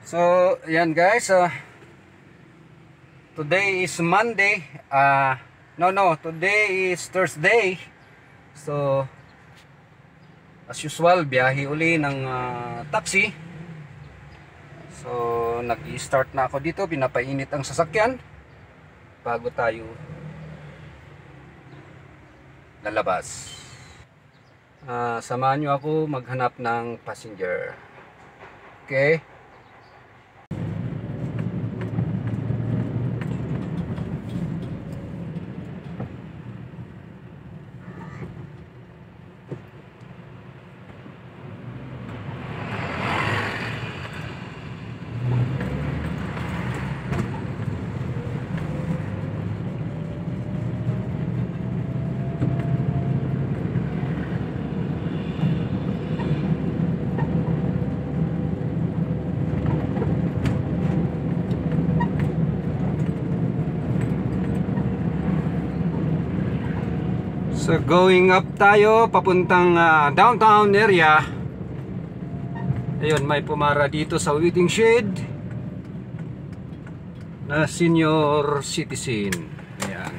So, yan guys, today is Monday. Today is Thursday. So, as usual, biyahe uli ng taxi. So, nag-i-start na ako dito, pinapainit ang sasakyan bago tayo lalabas. Samahan nyo ako maghanap ng passenger. Okay? So going up tayo papuntang downtown area. Ayun, may pumara dito sa waiting shed na senior citizen. Ayan.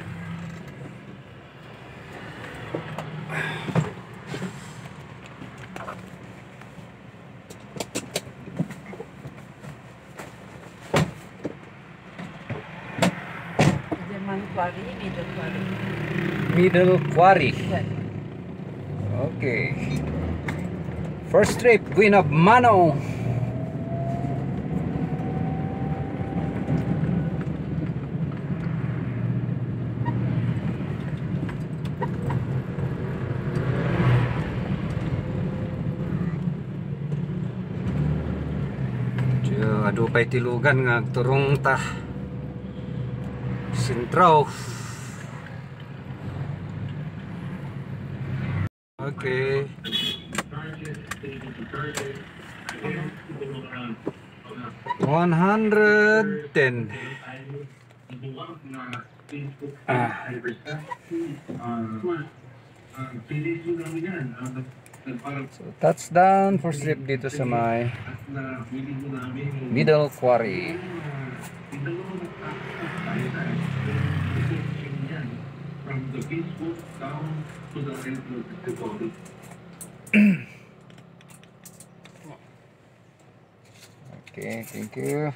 Middle Quarry. Okay. First trip, Guinabmano. Adupay tilugan nga turong ta Sentro. Okay. $110. So touchdown for trip dito sa may Middle Quarry. Okay, thank you.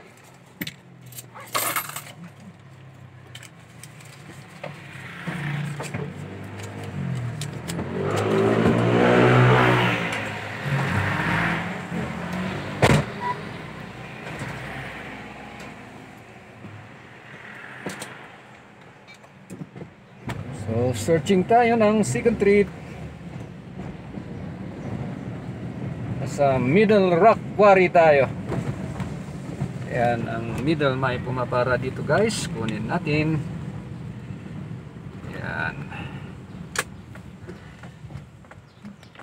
So, searching tayo ng second trip sa Middle Rock Quarry tayo. Ayan, ang middle may pumapara dito guys. Kunin natin. Ayan.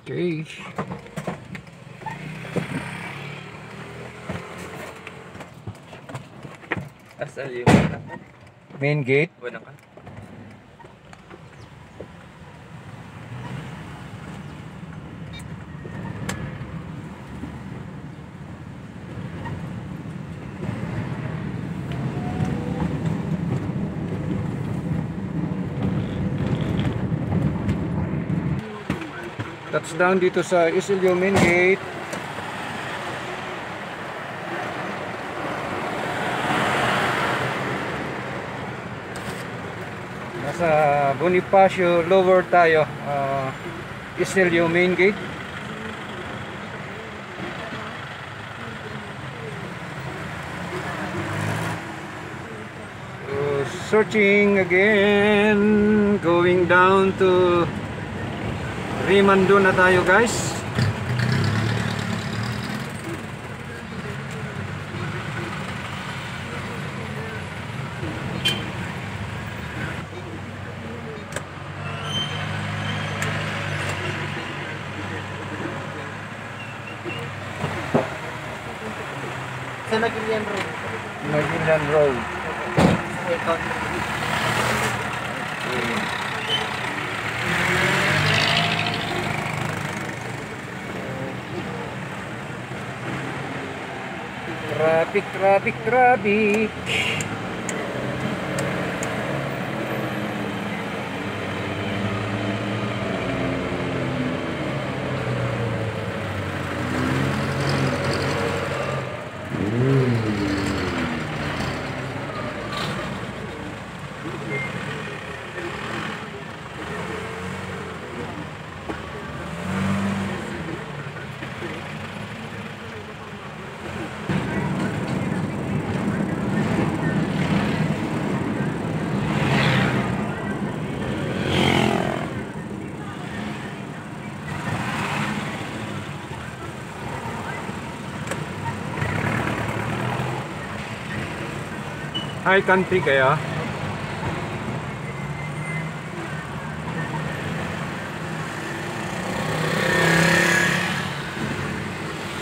Okay. Asal yung Main gate. wala ka? Touchdown dito sa Isilio Main Gate. Nasa Bonifacio Lower tayo, Isilio Main Gate. So, searching again, going down to Rimando na tayo guys. Sa Nagilian Road. Nagilian Road. Traffic, traffic, traffic. High country kaya?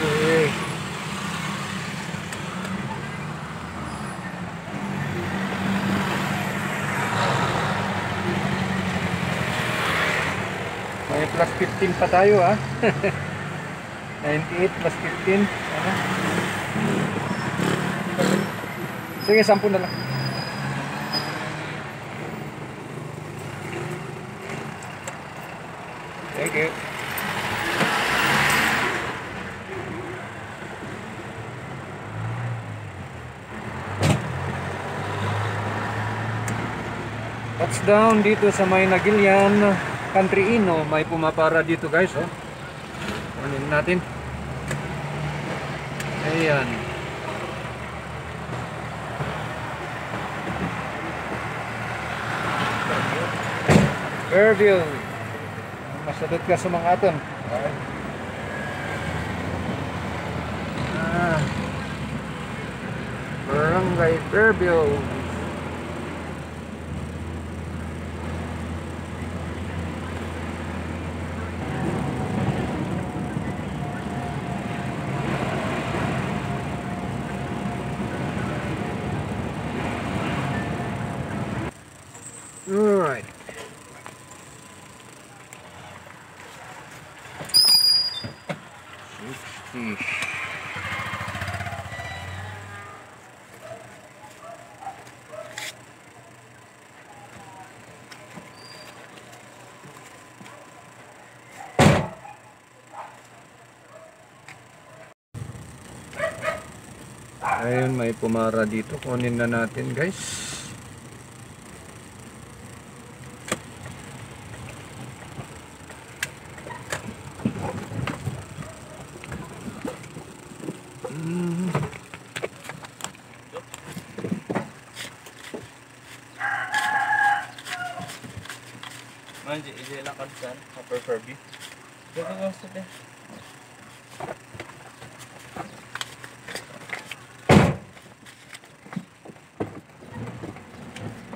Okay. May plus 15 pa tayo ah. 98 plus 15. Ano? Sige, 10 na lang. Thank you. Touchdown dito sa may Nagilian Country Inn. Oh. May pumapara dito guys. Oh. Kunin natin. Ayan. Fairview. Masadot ka sa mga aton. Barangay Fairview. Alright. Ayun, may pumara dito. Kunin na natin guys. Manje, lang kansan, upper Furby. Dagang gusto deh.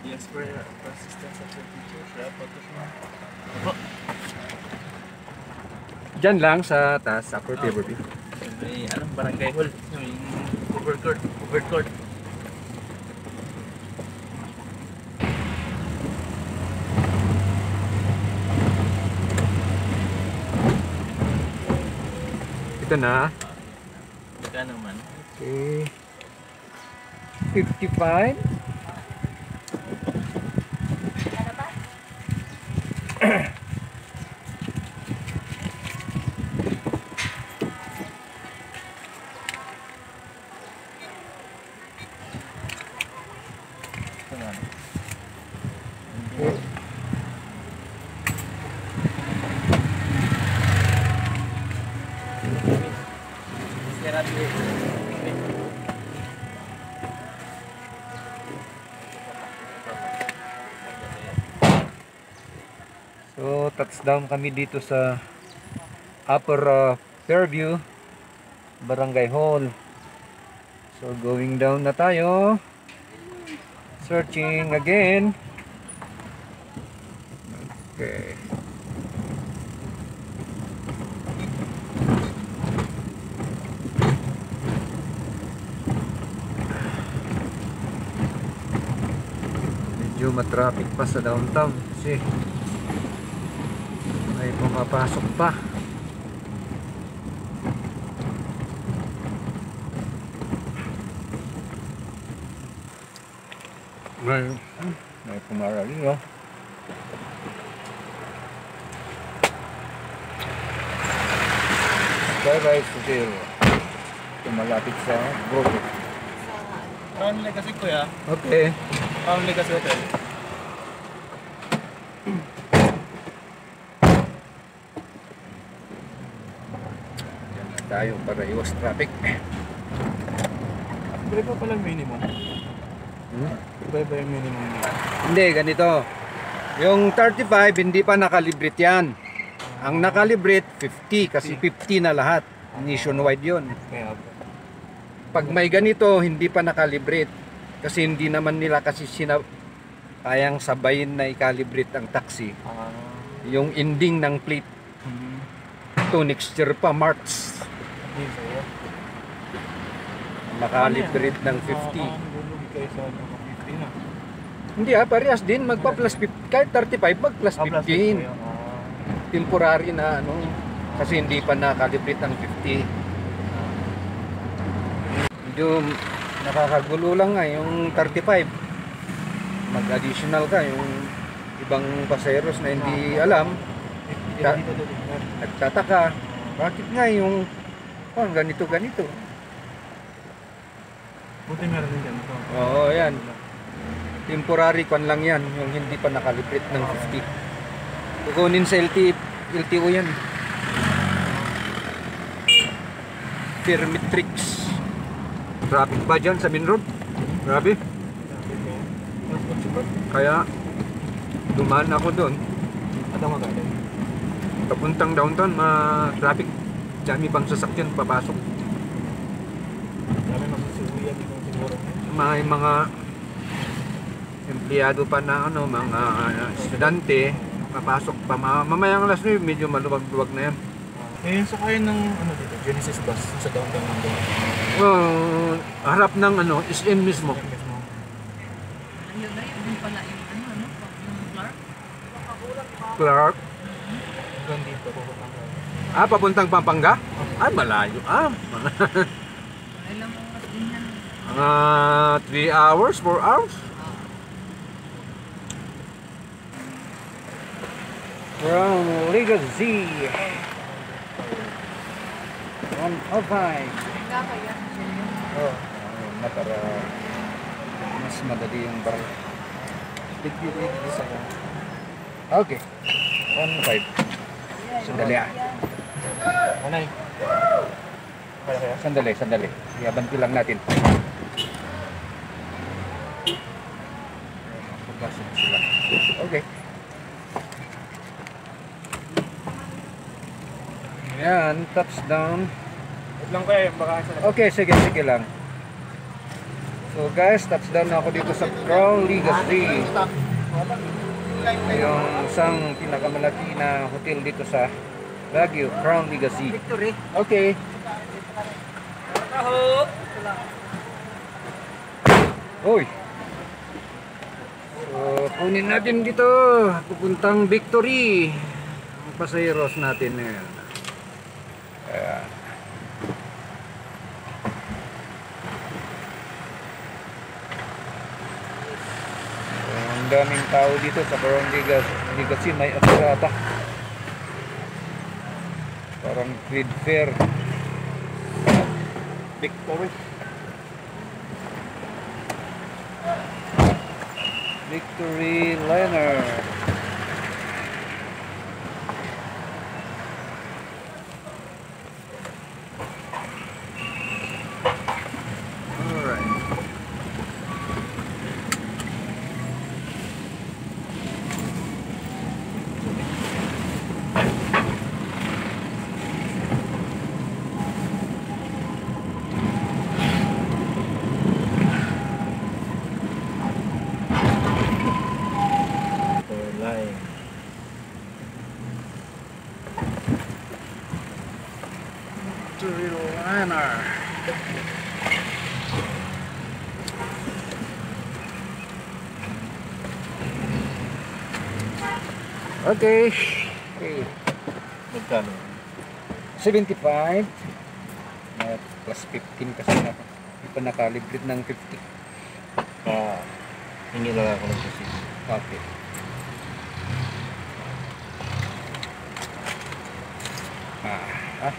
Yes, for assistance of the teacher, siya pagkas mo. Opo. Diyan lang sa taas, upper Fairview. May anong barangay hall, may covered court. Ito na. Ika naman. Okay. 55. Ito nga. So, touchdown kami dito sa upper Fairview Barangay Hall. So, going down na tayo. Searching again. Okay. Medyo matraffic pa sa downtown kasi may pumapasok pa. May pumara rin, no? Paradise Hotel. Ito malapit sa Brooklyn. Crown Legacy kuya. Okay. Crown Legacy Hotel. Yan na tayo para iwas traffic. Iba pa palang minimum. Hmm? Iba yung minimum dito. Hindi, ganito. Yung 35, hindi pa nakalibrate yan. Ang nakalibrate, 50. Kasi 50 na lahat. Nationwide yun. Kaya Pag may ganito, hindi pa nakalibrate. Kasi hindi naman nila kasi kayang sabayin na i-calibrate ang taxi. Yung ending ng plate. Ito, next year pa, March. yun sa'yo. Nakalibrate ng 50. Lulugi kayo sa 50 na. Hindi parehas din. Magpa plus 50. Kahit 35, mag plus 15. Temporary na ano. Kasi hindi pa nakalibrate ang 50. Medyo nakakagulo lang nga yung 35. Mag-additional ka yung ibang pasayeros na hindi alam. Nagtataka. Bakit nga yung ganito. Buti meron din dyan. Oo, yan. Temporary kwan lang yan. Yung hindi pa nakalibrate ng 50. Kukunin sa LTO yan. Permit tricks. Traffic ba dyan sa main road? Grabe. Kaya dumaan ako doon. At ang magaling. Papuntang downtown, traffic. Dami pang sasakyan papasok. Dami masusuyan dito siguro. May mga empleyado pa na mga estudyante papasok pa. Mamayang alas 9, medyo maluwag-luwag na yan. Eh, sakay ng dito, Genesis bus sa downtown ng doon. Harap ng SM mismo. Yan mismo. Ayun na yun din pala yung yung Clark. Clark. Hanggang dito, pupunta ko. Papuntang Pampanga? Malayo. Ilang oras din yan. 3 hours, 4 hours? From Legacy. 105. Kaya Oh, para mas madali yung bar. Okay. 1.5. Sandali Anay. Kaya kaya? Sandali. Iabanti lang natin. Pagkasok sila. Okay. Yan, touchdown. Wait lang kaya yung baka sa Okay, sige lang. So guys, touchdown na ako dito sa Crown Legacy. Yung isang pinakamalaki na hotel dito sa Baguio, Crown Legacy. Victory. Okay. Hoy. So, kunin natin dito. Pupuntang Victory. Ang pasayeros natin ngayon. Ayan. Ang daming tao dito sa Crown Legacy. May atirata. Parang trade fair. Victory. Victory Liner. Alright. Line. Victory Liner. Okay. Magkano? 75. May plus 15 kasi na. Hindi pa nakalibrate ng 50. Hingi lang ako ng susi. Okay. Ah.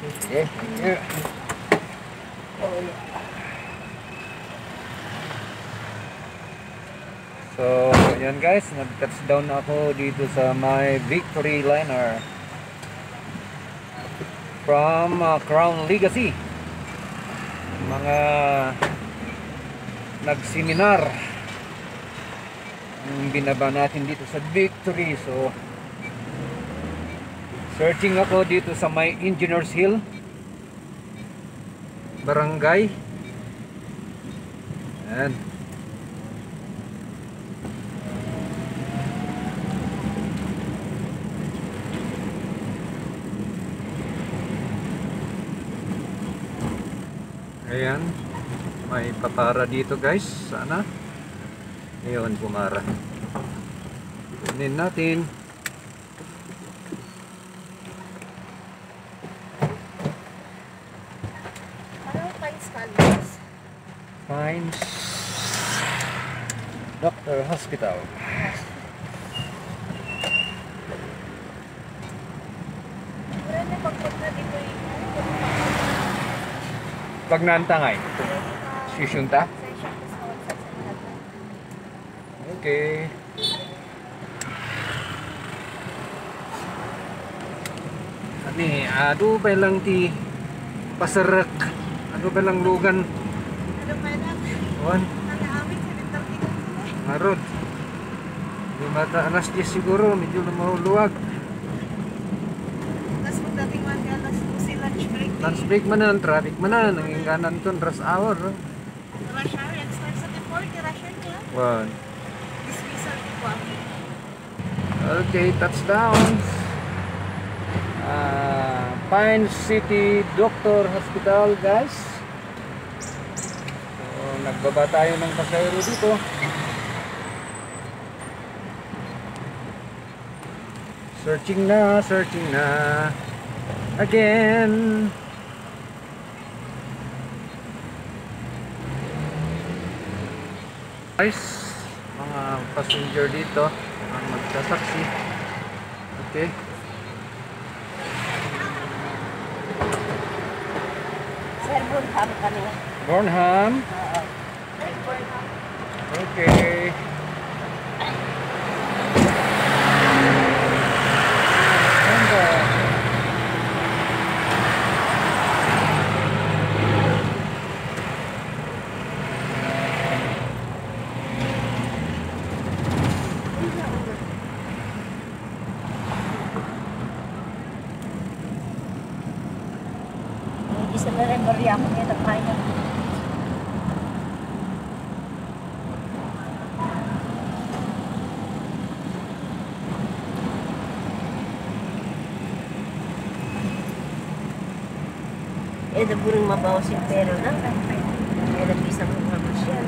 Okay, thank you. So, yan guys, nag-touchdown ako dito sa my Victory Liner from Crown Legacy. Mga nag-seminar ang binaba natin dito sa Victory. So, searching ako dito sa my Engineers Hill Barangay. Yan. Ayan, may papara dito guys, sana. Ngayon, pumara. Kunin natin. Parang Pines College. Pines Doctor Hospital. Wala na pagpunta dito yung Pag naantangay, sisyunta. Okay. Ani, ado pa lang ti pasarak. Ado pa lang lugan. Ano ba na? Wan, Nag-aamit sa Victory sila. marod. Di mata alas 10 siguro, medyo lumahuluwag. Tapos pagdating man ka, alas 12 lunch break. Lunch break manan, traffic manan, nanginganan ton rush hour. Rush hour, yan start sa 10:40, rush hour niya. Wan. Dismissal ko pa. Okay, touchdown. Pine City Doctor Hospital, guys. So, nagbaba tayo ng pasahero dito. Searching na. Again. Guys, mga passenger dito ang magsasaksi. Okay. Sir, Burnham kami. Burnham. Okay. Ganda. Hindi sa memory ako niya nagpahinga. Naburang mabawas yung pera na. Kaya nabisang mga masyal.